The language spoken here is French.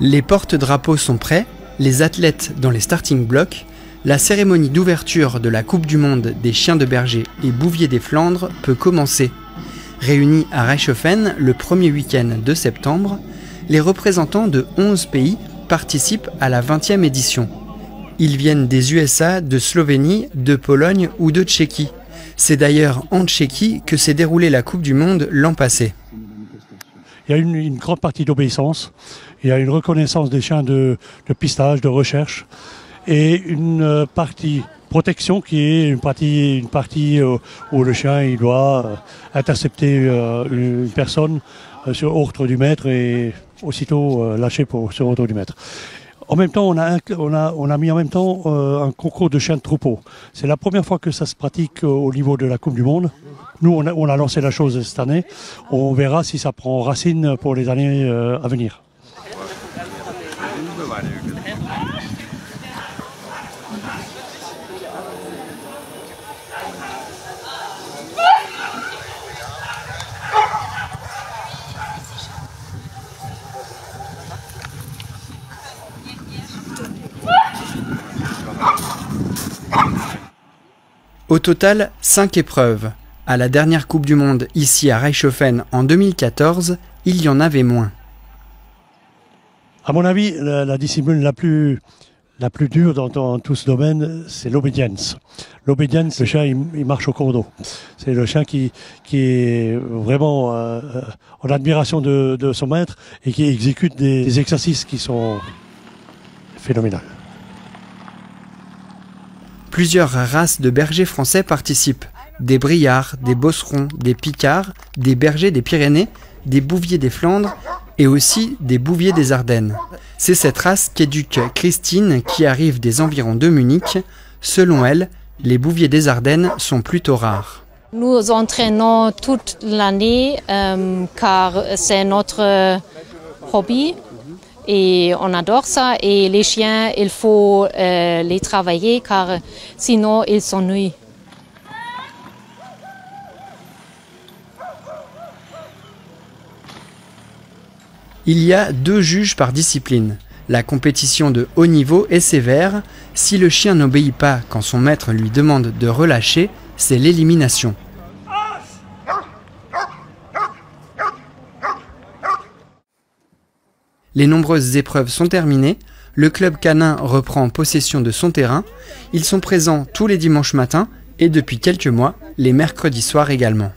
Les porte-drapeaux sont prêts, les athlètes dans les starting blocks. La cérémonie d'ouverture de la Coupe du Monde des chiens de berger et bouviers des Flandres peut commencer. Réunis à Reichshoffen le premier week-end de septembre, les représentants de 11 pays participent à la 20e édition. Ils viennent des USA, de Slovénie, de Pologne ou de Tchéquie. C'est d'ailleurs en Tchéquie que s'est déroulée la Coupe du Monde l'an passé. Il y a une grande partie d'obéissance, il y a une reconnaissance des chiens de pistage, de recherche, et une partie protection qui est une partie où le chien il doit intercepter une personne sur ordre du maître et aussitôt lâcher sur ordre du maître. En même temps, on a mis en même temps un concours de chiens de troupeau. C'est la première fois que ça se pratique au niveau de la Coupe du Monde. Nous, on a lancé la chose cette année. On verra si ça prend racine pour les années à venir. Au total, 5 épreuves. À la dernière Coupe du Monde ici à Reichshoffen en 2014, il y en avait moins. À mon avis, la discipline la plus dure dans tout ce domaine, c'est l'obédience. L'obédience, le chien, il marche au cours d'eau. C'est le chien qui est vraiment en admiration de son maître et qui exécute des exercices qui sont phénoménaux. Plusieurs races de bergers français participent. Des Briards, des Bosserons, des Picards, des bergers des Pyrénées, des bouviers des Flandres et aussi des bouviers des Ardennes. C'est cette race qu'éduque Christine qui arrive des environs de Munich. Selon elle, les bouviers des Ardennes sont plutôt rares. Nous entraînons toute l'année car c'est notre hobby. Et on adore ça et les chiens, il faut les travailler car sinon ils s'ennuient. Il y a 2 juges par discipline. La compétition de haut niveau est sévère. Si le chien n'obéit pas quand son maître lui demande de relâcher, c'est l'élimination. Les nombreuses épreuves sont terminées, le club canin reprend possession de son terrain, ils sont présents tous les dimanches matins et depuis quelques mois, les mercredis soirs également.